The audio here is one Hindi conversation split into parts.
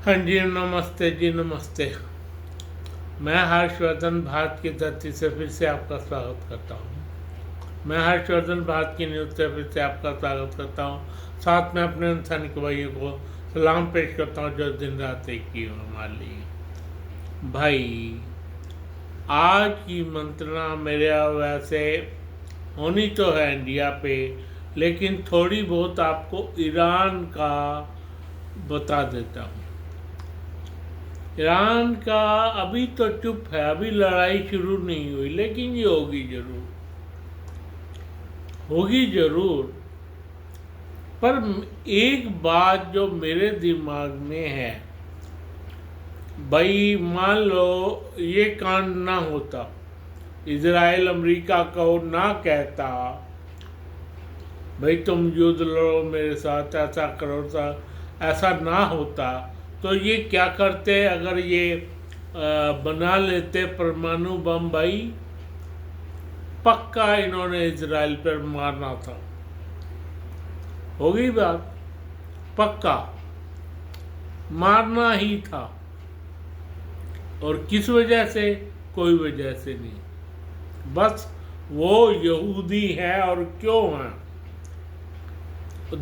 हाँ जी, नमस्ते जी, नमस्ते। मैं हर्षवर्धन भारत की धरती से फिर से आपका स्वागत करता हूँ। मैं हर्षवर्धन भारत की न्यूज़ से फिर से आपका स्वागत करता हूँ। साथ में अपने उन सैनिक भाइयों को सलाम पेश करता हूँ जो दिन रात एक की हमारे लिए। भाई, आज की मंत्रणा मेरे वैसे होनी तो है इंडिया पे, लेकिन थोड़ी बहुत आपको ईरान का बता देता हूँ। ईरान का अभी तो चुप है, अभी लड़ाई शुरू नहीं हुई, लेकिन ये होगी जरूर। पर एक बात जो मेरे दिमाग में है, भाई मान लो ये कांड ना होता, इजराइल अमेरिका को ना कहता भाई तुम युद्ध लड़ो मेरे साथ, ऐसा करो, ऐसा ना होता तो ये क्या करते अगर ये बना लेते परमाणु बम। भाई पक्का इन्होंने इजराइल पर मारना था, हो गई बात, पक्का मारना ही था। और किस वजह से? कोई वजह से नहीं, बस वो यहूदी है। और क्यों है?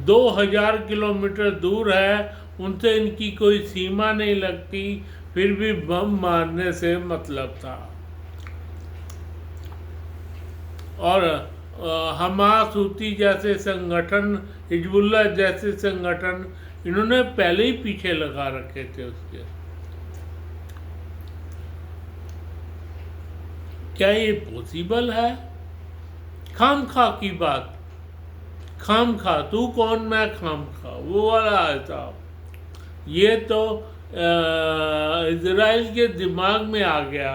2000 किलोमीटर दूर है, उनसे इनकी कोई सीमा नहीं लगती, फिर भी बम मारने से मतलब था। और हमास, हूती जैसे संगठन, हिजबुल्लाह जैसे संगठन, इन्होंने पहले ही पीछे लगा रखे थे उसके। क्या ये पॉसिबल है? खाम खा की बात, खाम खा, तू कौन मैं खाम खा, वो वाला है साहब। ये तो इजराइल के दिमाग में आ गया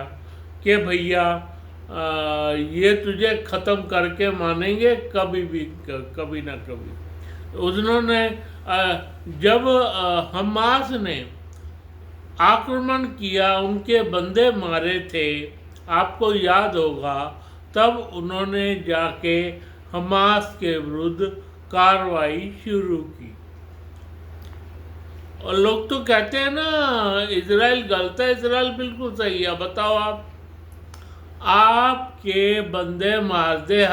कि भैया ये तुझे ख़त्म करके मानेंगे कभी भी, कभी ना कभी। उन्होंने जब हमास ने आक्रमण किया, उनके बंदे मारे थे, आपको याद होगा, तब उन्होंने जाके हमास के विरुद्ध कार्रवाई शुरू की। और लोग तो कहते हैं ना इजराइल गलत है, इजराइल बिल्कुल सही है। बताओ आपके बंदे मार दे,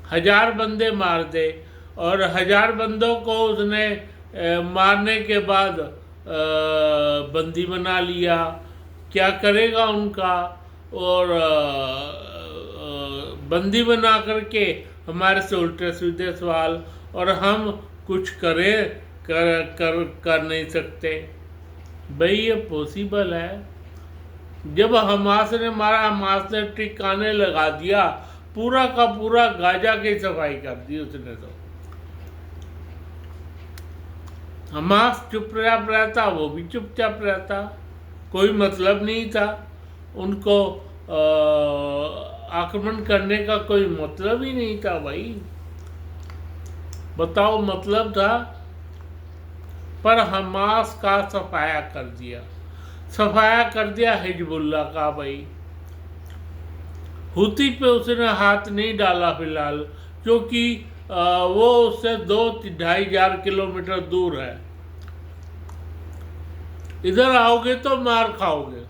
हजार बंदे मार दे, और 1000 बंदों को उसने मारने के बाद बंदी बना लिया, क्या करेगा उनका? और बंदी बना करके हमारे से उल्टे सीधे सवाल, और हम कुछ कर नहीं सकते। भाई ये पॉसिबल है? जब हमास ने मारा, हमास ने ठिकाने लगा दिया, पूरा का पूरा गाजा की सफाई कर दी उसने। तो हमास चुपचाप रहता, वो भी चुपचाप रहता, कोई मतलब नहीं था उनको आक्रमण करने का, कोई मतलब ही नहीं था। भाई बताओ, मतलब था, पर हमास का सफाया कर दिया हिजबुल्लाह का। भाई हुती पे उसने हाथ नहीं डाला फिलहाल, क्योंकि वो उससे 2-2.5 किलोमीटर दूर है। इधर आओगे तो मार खाओगे।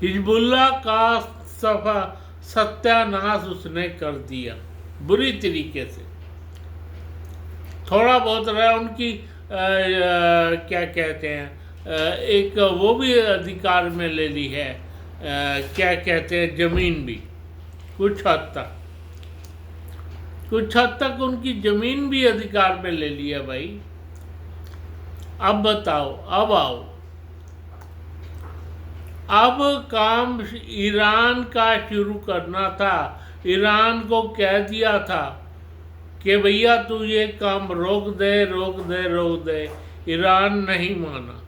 हिजबुल्लाह का सत्यानाश उसने कर दिया बुरी तरीके से। थोड़ा बहुत रहा उनकी क्या कहते हैं, एक वो भी अधिकार में ले ली है, क्या कहते हैं, जमीन भी कुछ हद तक उनकी जमीन भी अधिकार में ले ली है। भाई अब बताओ, अब आओ, अब काम ईरान का शुरू करना था। ईरान को कह दिया था कि भैया तू ये काम रोक दे। ईरान नहीं माना,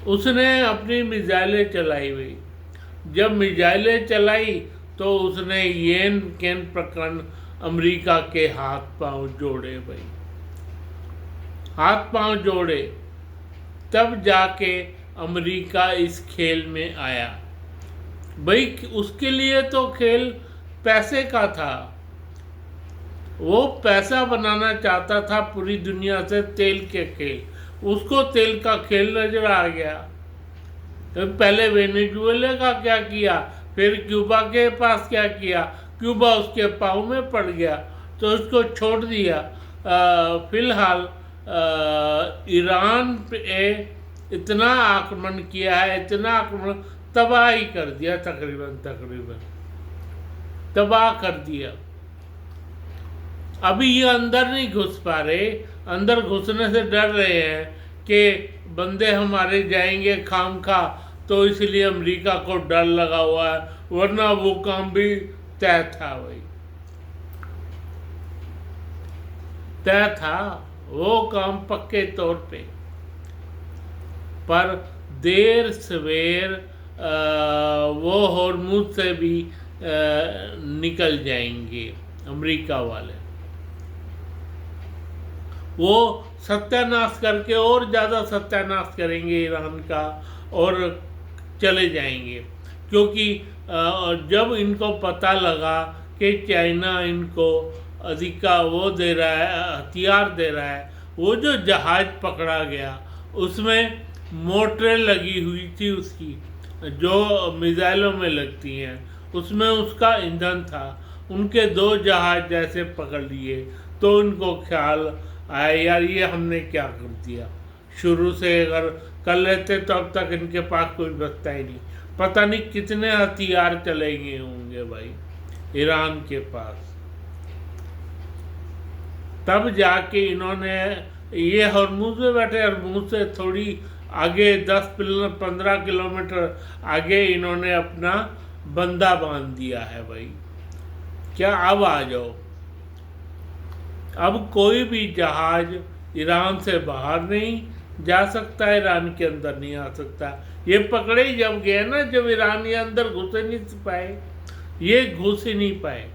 उसने अपनी मिसाइलें चलाई। हुई जब मिसाइलें चलाई तो उसने येन केन प्रकरण अमेरिका के हाथ पांव जोड़े। भाई हाथ पांव जोड़े, तब जाके अमेरिका इस खेल में आया। भाई उसके लिए तो खेल पैसे का था, वो पैसा बनाना चाहता था पूरी दुनिया से तेल के खेल, उसको तेल का खेल नजर आ गया। तो पहले वेनेजुएला का क्या किया, फिर क्यूबा के पास क्या किया, क्यूबा उसके पाँव में पड़ गया तो उसको छोड़ दिया। फिलहाल ईरान पे इतना आक्रमण किया है, इतना आक्रमण, तबाह ही कर दिया, तकरीबन तबाह कर दिया। अभी ये अंदर नहीं घुस पा रहे, अंदर घुसने से डर रहे हैं कि बंदे हमारे जाएंगे खामखा, तो इसलिए अमेरिका को डर लगा हुआ है, वरना वो काम भी तय था भाई, तय था वो काम पक्के तौर पे। पर देर सवेर वो हॉर्मुज से भी निकल जाएंगे अमेरिका वाले, वो सत्यानाश करके और ज़्यादा सत्यानाश करेंगे ईरान का और चले जाएंगे। क्योंकि जब इनको पता लगा कि चाइना इनको अधिका वो दे रहा है, हथियार दे रहा है, वो जो जहाज़ पकड़ा गया उसमें मोटरें लगी हुई थी उसकी, जो मिसाइलों में लगती हैं, उसमें उसका ईंधन था, उनके 2 जहाज जैसे पकड़ लिए, तो उनको ख्याल आया यार ये हमने क्या कर दिया, शुरू से अगर कर लेते तो अब तक इनके पास कोई बचता ही नहीं। पता नहीं कितने हथियार चले गए होंगे भाई ईरान के पास। तब जाके इन्होंने ये हॉर्मुज में बैठे, हॉर्मुज से थोड़ी आगे 10-15 किलोमीटर आगे इन्होंने अपना बंदा बांध दिया है भाई। क्या अब आ जाओ, अब कोई भी जहाज ईरान से बाहर नहीं जा सकता, ईरान के अंदर नहीं आ सकता। ये पकड़े ही जब गए ना, जब ईरानी अंदर घुस ही नहीं पाए, ये घुस ही नहीं पाए।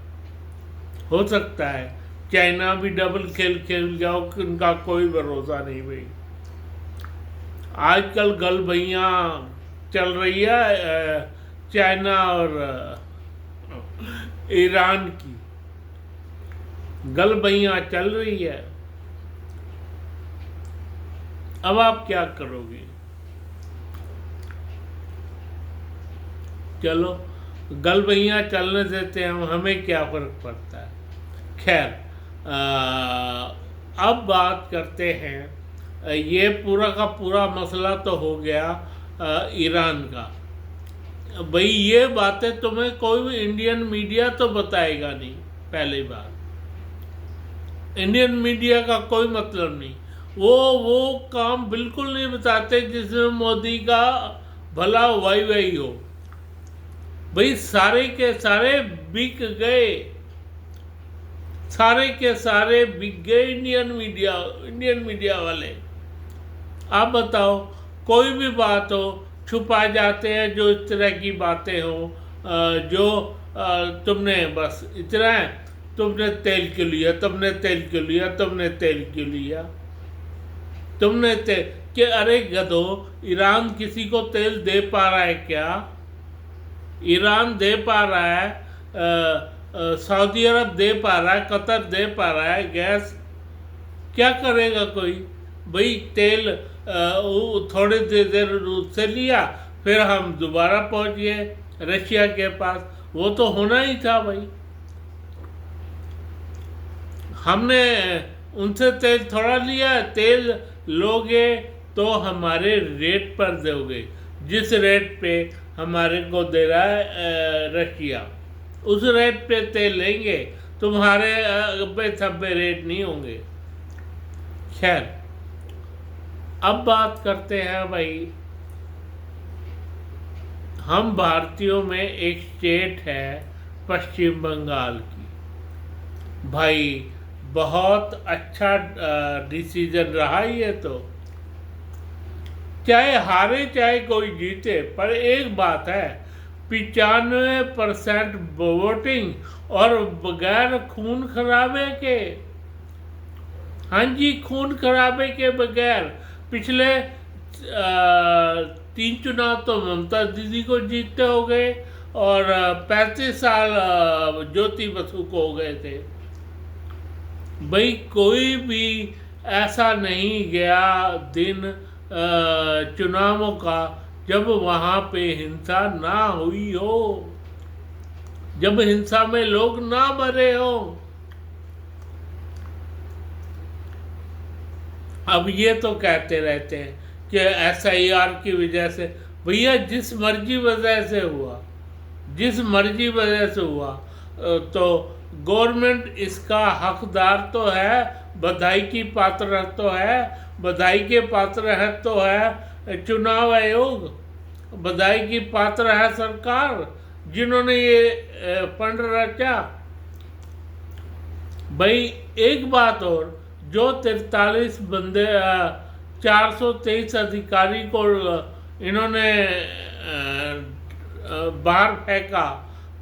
हो सकता है चाइना भी डबल खेल खेल जाओ, उनका कोई भरोसा नहीं भाई। आजकल गलबैया चल रही है चाइना और ईरान की, गलबैया चल रही है। अब आप क्या करोगे? चलो गलबैया चलने देते हैं, हमें क्या फर्क पड़ता है। खैर अब बात करते हैं, ये पूरा का पूरा मसला तो हो गया ईरान का। भाई ये बातें तुम्हें कोई भी इंडियन मीडिया तो बताएगा नहीं, पहली बात इंडियन मीडिया का कोई मतलब नहीं, वो काम बिल्कुल नहीं बताते जिसमें मोदी का भला वाई हो। भाई सारे के सारे बिक गए, सारे के सारे बिक गए इंडियन मीडिया वाले। आप बताओ, कोई भी बात हो छुपा जाते हैं, जो इस तरह की बातें हो, जो तुमने बस इतना है, तुमने तेल क्यों लिया, तुमने तेल क्यों लिया, तुमने तेल क्यों लिया, तुमने तेल कि अरे गधो, ईरान किसी को तेल दे पा रहा है क्या? ईरान दे पा रहा है, सऊदी अरब दे पा रहा है, कतर दे पा रहा है गैस। क्या करेगा कोई? भाई तेल थोड़ी देर रूस से लिया, फिर हम दोबारा पहुंच गए रशिया के पास, वो तो होना ही था भाई। हमने उनसे तेल थोड़ा लिया, तेल लोगे तो हमारे रेट पर दोगे, जिस रेट पे हमारे को दे रहा है रशिया, उस रेट पे तेल लेंगे, तुम्हारे अब्बे रेट नहीं होंगे। खैर अब बात करते हैं भाई, हम भारतीयों में एक स्टेट है पश्चिम बंगाल की। भाई बहुत अच्छा डिसीजन रहा ये तो, चाहे हारे चाहे कोई जीते, पर एक बात है, 95% वोटिंग और बगैर खून खराबे के। हाँ जी, खून खराबे के बगैर। पिछले 3 चुनाव तो ममता दीदी को जीतते हो गए, और 35 साल ज्योति बसु को हो गए थे। भाई कोई भी ऐसा नहीं गया दिन चुनावों का जब वहाँ पे हिंसा ना हुई हो, जब हिंसा में लोग ना मरे हो। अब ये तो कहते रहते हैं कि SIR की वजह से, भैया जिस मर्जी वजह से हुआ, जिस मर्जी वजह से हुआ, तो गवर्नमेंट इसका हकदार तो है, बधाई की पात्र तो है, बधाई के पात्र है तो है चुनाव आयोग, बधाई की पात्र है सरकार जिन्होंने ये फंड रचा। भाई एक बात और, जो 43 बंदे 423 अधिकारी को इन्होंने बाहर फेंका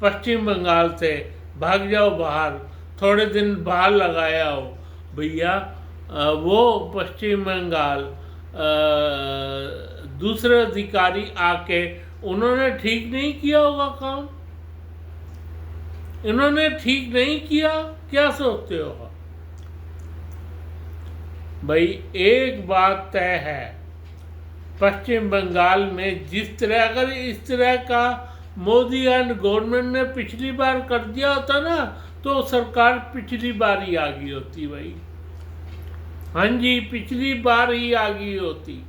पश्चिम बंगाल से, भाग जाओ बाहर, थोड़े दिन बाहर लगाया हो, भैया वो पश्चिम बंगाल दूसरे अधिकारी आके उन्होंने ठीक नहीं किया होगा काम, इन्होंने ठीक नहीं किया, क्या सोचते हो? भाई एक बात तय है, पश्चिम बंगाल में जिस तरह, अगर इस तरह का मोदी एंड गवर्नमेंट ने पिछली बार कर दिया होता ना, तो सरकार पिछली बार ही आ गई होती भाई। हाँ जी, पिछली बार ही आ गई होती।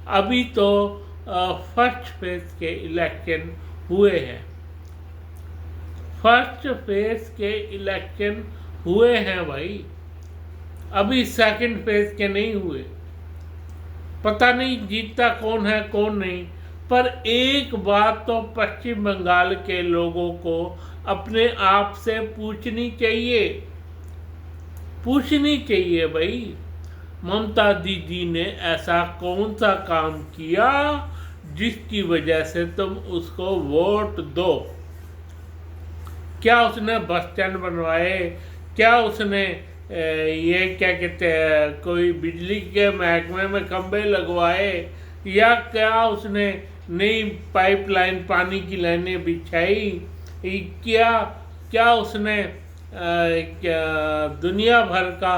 अभी तो फर्स्ट फेज के इलेक्शन हुए हैं, फर्स्ट फेज के इलेक्शन हुए हैं भाई, अभी सेकंड फेज के नहीं हुए। पता नहीं जीतता कौन है कौन नहीं, पर एक बात तो पश्चिम बंगाल के लोगों को अपने आप से पूछनी चाहिए, पूछनी चाहिए भाई, ममता दीदी ने ऐसा कौन सा काम किया जिसकी वजह से तुम उसको वोट दो? क्या उसने बस स्टैंड बनवाए? क्या उसने ये क्या कहते हैं, कोई बिजली के महकमे में खंभे लगवाए? या क्या उसने नई पाइपलाइन, पानी की लाइनें बिछाई? क्या क्या उसने क्या दुनिया भर का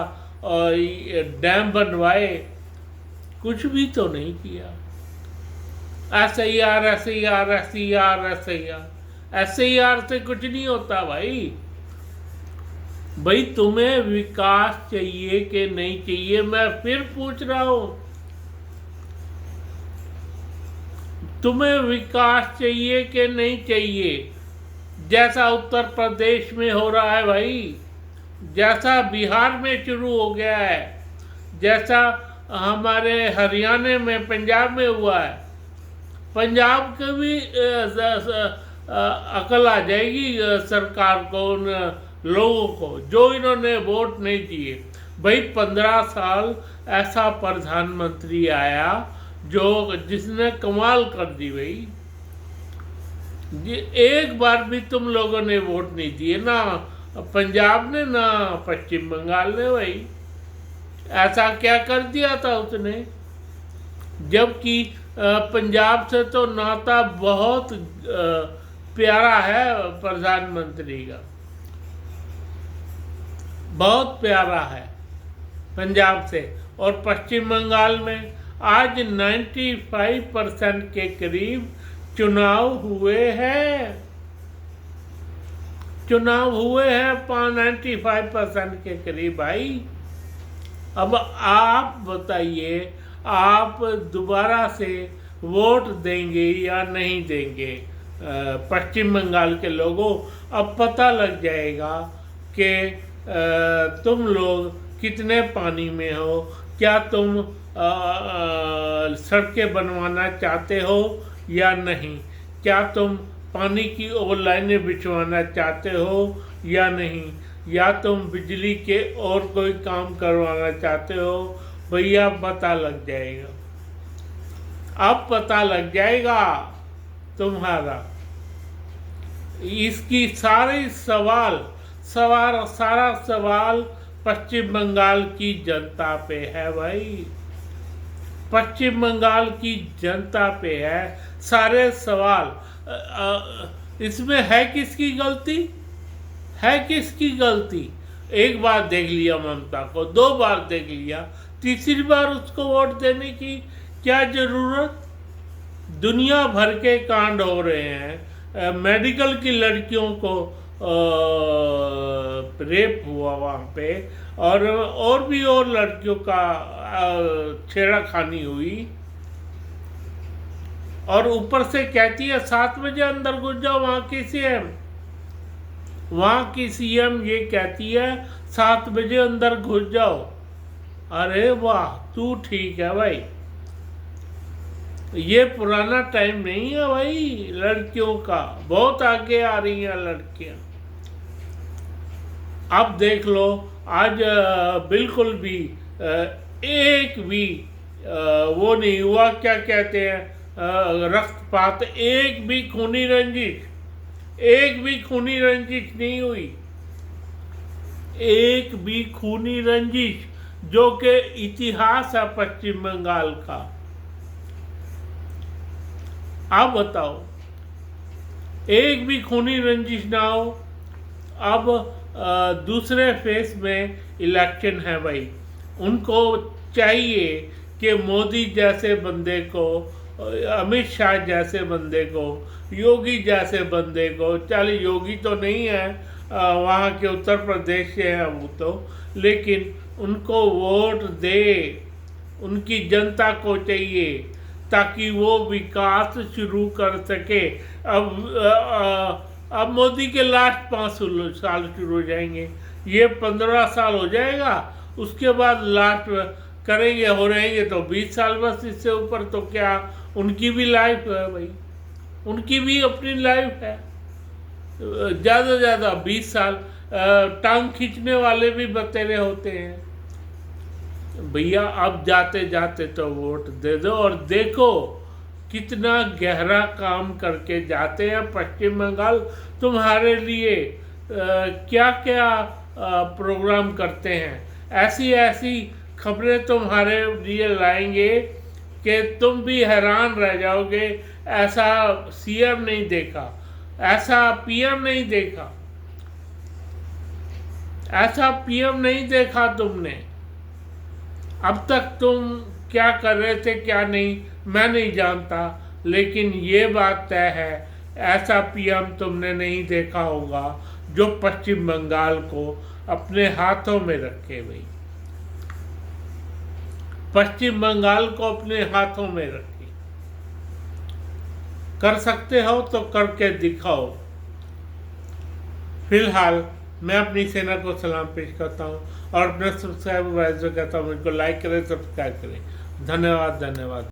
डैम बनवाए? कुछ भी तो नहीं किया। SIR SIR SIR SIR SIR से कुछ नहीं होता भाई। भाई तुम्हें विकास चाहिए कि नहीं चाहिए, मैं फिर पूछ रहा हूं, तुम्हें विकास चाहिए कि नहीं चाहिए? जैसा उत्तर प्रदेश में हो रहा है भाई, जैसा बिहार में शुरू हो गया है, जैसा हमारे हरियाणा में, पंजाब में हुआ है, पंजाब के भी अकल आ जाएगी सरकार को, उन लोगों को जो इन्होंने वोट नहीं दिए। भाई 15 साल ऐसा प्रधानमंत्री आया जो जिसने कमाल कर दी भाई, एक बार भी तुम लोगों ने वोट नहीं दिए, ना पंजाब ने ना पश्चिम बंगाल ने। भाई ऐसा क्या कर दिया था उसने? जबकि पंजाब से तो नाता बहुत प्यारा है प्रधानमंत्री का, बहुत प्यारा है पंजाब से। और पश्चिम बंगाल में आज 95% के करीब चुनाव हुए हैं, चुनाव हुए हैं 95% के करीब भाई। अब आप बताइए, आप दोबारा से वोट देंगे या नहीं देंगे पश्चिम बंगाल के लोगों? अब पता लग जाएगा कि तुम लोग कितने पानी में हो, क्या तुम सड़कें बनवाना चाहते हो या नहीं, क्या तुम पानी की और लाइनें बिछवाना चाहते हो या नहीं, या तुम बिजली के और कोई काम करवाना चाहते हो? भैया पता लग जाएगा, अब पता लग जाएगा तुम्हारा। इसकी सारी सारा सवाल पश्चिम बंगाल की जनता पे है भाई, पश्चिम बंगाल की जनता पे है सारे सवाल। इसमें है किसकी गलती? है किसकी गलती? एक बार देख लिया ममता को, 2 बार देख लिया, तीसरी बार उसको वोट देने की क्या जरूरत? दुनिया भर के कांड हो रहे हैं। मेडिकल की लड़कियों को रेप हुआ वहाँ पे, और भी और लड़कियों का छेड़खानी हुई, और ऊपर से कहती है 7 बजे अंदर घुस जाओ। वहाँ की सीएम ये कहती है 7 बजे अंदर घुस जाओ। अरे वाह, तू ठीक है भाई। ये पुराना टाइम नहीं है भाई लड़कियों का, बहुत आगे आ रही हैं लड़कियां। अब देख लो, आज बिल्कुल भी एक भी वो नहीं हुआ, क्या कहते हैं, रक्तपात, एक भी खूनी रंजिश नहीं हुई, एक भी खूनी रंजिश, जो कि इतिहास है पश्चिम बंगाल का। आप बताओ, एक भी खूनी रंजिश ना हो। अब दूसरे फेज में इलेक्शन है भाई, उनको चाहिए कि मोदी जैसे बंदे को, अमित शाह जैसे बंदे को, योगी जैसे बंदे को, चल योगी तो नहीं है, वहाँ के उत्तर प्रदेश से हैं वो तो, लेकिन उनको वोट दे, उनकी जनता को चाहिए ताकि वो विकास शुरू कर सके। अब मोदी के लास्ट 5 साल शुरू हो जाएंगे, ये 15 साल हो जाएगा, उसके बाद लास्ट करेंगे, हो रहेंगे तो 20 साल बस, इससे ऊपर तो क्या। उनकी भी लाइफ है भाई, उनकी भी अपनी लाइफ है, ज़्यादा से ज़्यादा 20 साल। टांग खींचने वाले भी बतेरे होते हैं भैया। अब जाते जाते तो वोट दे दो, और देखो कितना गहरा काम करके जाते हैं पश्चिम बंगाल तुम्हारे लिए। क्या क्या प्रोग्राम करते हैं, ऐसी ऐसी खबरें तुम्हारे लिए लाएंगे कि तुम भी हैरान रह जाओगे। ऐसा सीएम नहीं देखा, ऐसा पीएम नहीं देखा, ऐसा पीएम नहीं देखा तुमने। अब तक तुम क्या कर रहे थे क्या नहीं मैं नहीं जानता, लेकिन ये बात तय है, ऐसा पीएम तुमने नहीं देखा होगा जो पश्चिम बंगाल को अपने हाथों में रखे भाई, पश्चिम बंगाल को अपने हाथों में रखे। कर सकते हो तो करके दिखाओ। फिलहाल मैं अपनी सेना को सलाम पेश करता हूँ, और अपने सब्सक्राइबर को कहता हूँ मुझको लाइक करें, सब्सक्राइब करें। धन्यवाद।